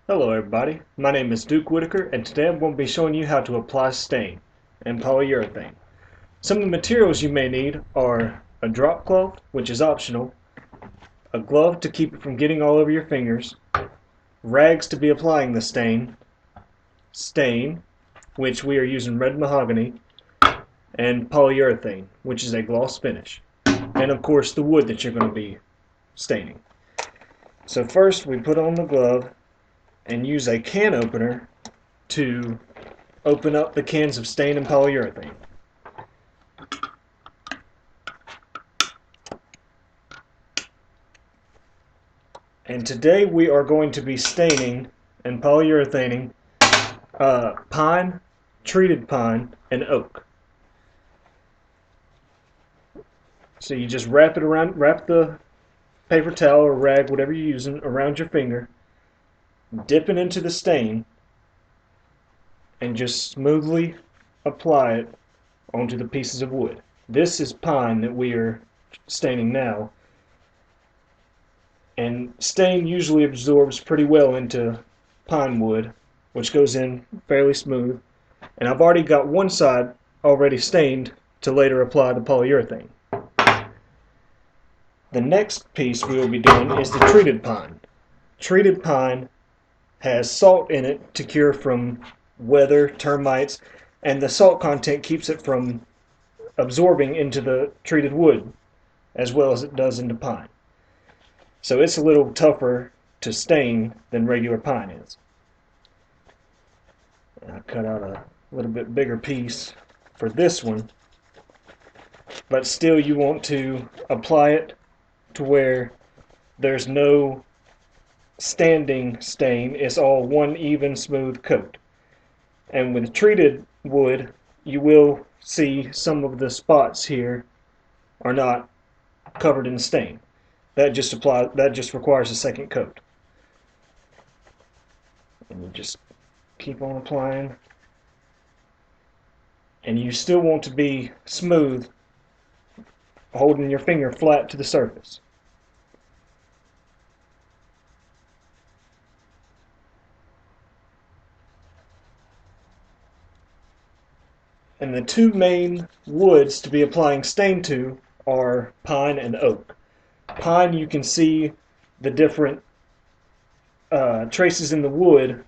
Hello everybody, my name is D Whittaker and today I'm going to be showing you how to apply stain and polyurethane. Some of the materials you may need are a drop cloth, which is optional, a glove to keep it from getting all over your fingers, rags to be applying the stain, which we are using red mahogany, and polyurethane, which is a gloss finish, and of course the wood that you're going to be staining. So first we put on the glove and use a can opener to open up the cans of stain and polyurethane. And today we are going to be staining and polyurethaning pine, treated pine, and oak. So you just wrap the paper towel or rag, whatever you're using, around your finger, dip it into the stain, and just smoothly apply it onto the pieces of wood. This is pine that we are staining now, and stain usually absorbs pretty well into pine wood, which goes in fairly smooth. And I've already got one side already stained to later apply the polyurethane. The next piece we will be doing is the treated pine. Treated pine has salt in it to cure from weather, termites, and the salt content keeps it from absorbing into the treated wood as well as it does into pine. So it's a little tougher to stain than regular pine is. I cut out a little bit bigger piece for this one, but still you want to apply it to where there's no standing stain. It's all one even smooth coat. And with treated wood you will see some of the spots here are not covered in stain. That just requires a second coat. And you just keep on applying. And you still want to be smooth, holding your finger flat to the surface. And the two main woods to be applying stain to are pine and oak. Pine, you can see the different traces in the wood,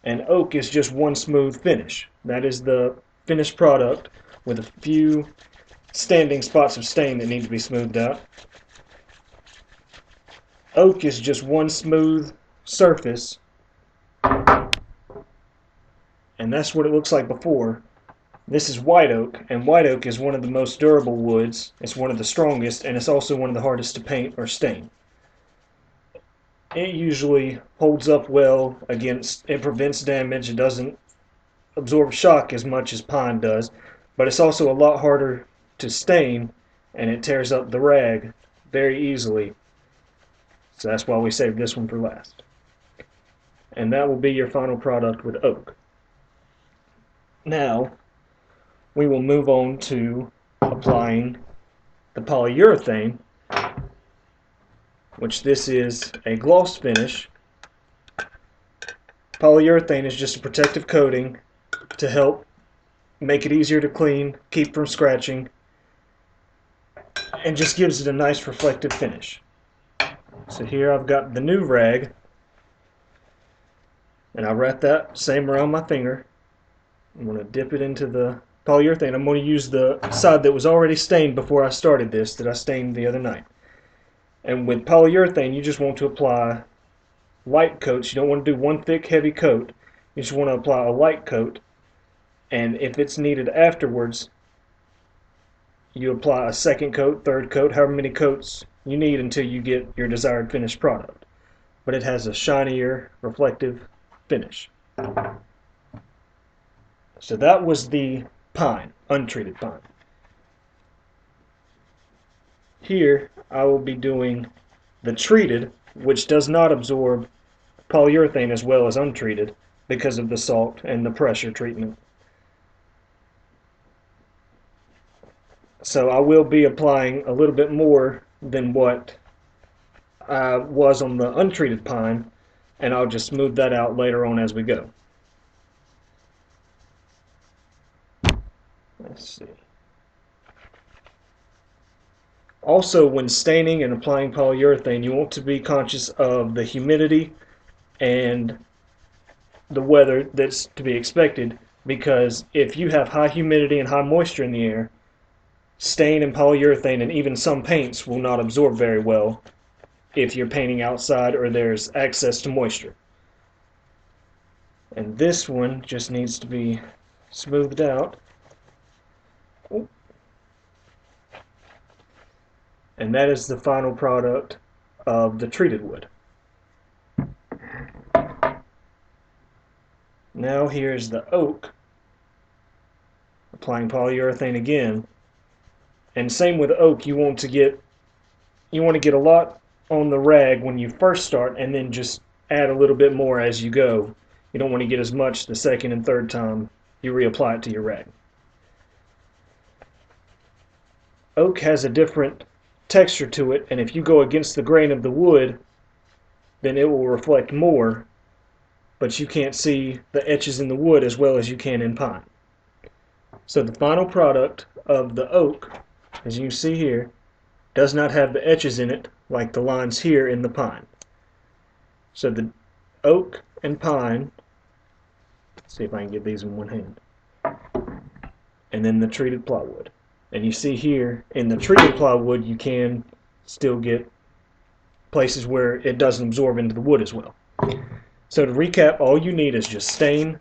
and oak is just one smooth finish. That is the finished product with a few standing spots of stain that need to be smoothed out. Oak is just one smooth surface, and that's what it looks like before. This is white oak, and white oak is one of the most durable woods. It's one of the strongest, and it's also one of the hardest to paint or stain. It usually holds up well against, it prevents damage, it doesn't absorb shock as much as pine does, but it's also a lot harder to stain, and it tears up the rag very easily. So that's why we saved this one for last. And that will be your final product with oak. Now, we will move on to applying the polyurethane, which this is a gloss finish. Polyurethane is just a protective coating to help make it easier to clean, keep from scratching, and just gives it a nice reflective finish. So here I've got the new rag, and I wrap that same around my finger. I'm going to dip it into the polyurethane. I'm going to use the side that was already stained before I started this, that I stained the other night. And with polyurethane, you just want to apply light coats. You don't want to do one thick, heavy coat. You just want to apply a light coat. And if it's needed afterwards, you apply a second coat, third coat, however many coats you need until you get your desired finished product. But it has a shinier, reflective finish. So that was the pine, untreated pine. Here I will be doing the treated, which does not absorb polyurethane as well as untreated because of the salt and the pressure treatment. So I will be applying a little bit more than what I was on the untreated pine and I'll just smooth that out later on as we go. Let's see. Also, when staining and applying polyurethane, you want to be conscious of the humidity and the weather that's to be expected, because if you have high humidity and high moisture in the air, stain and polyurethane and even some paints will not absorb very well if you're painting outside or there's access to moisture. And this one just needs to be smoothed out. And that is the final product of the treated wood. Now here's the oak, applying polyurethane again. And same with oak, you want to get a lot on the rag when you first start, and then just add a little bit more as you go. You don't want to get as much the second and third time you reapply it to your rag. Oak has a different texture to it, and if you go against the grain of the wood, then it will reflect more, but you can't see the etches in the wood as well as you can in pine. So the final product of the oak, as you can see here, does not have the etches in it like the lines here in the pine. So the oak and pine, let's see if I can get these in one hand, and then the treated plywood. And you see here in the treated plywood you can still get places where it doesn't absorb into the wood as well. So to recap, all you need is just stain,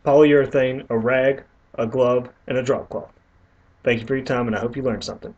polyurethane, a rag, a glove, and a drop cloth. Thank you for your time, and I hope you learned something.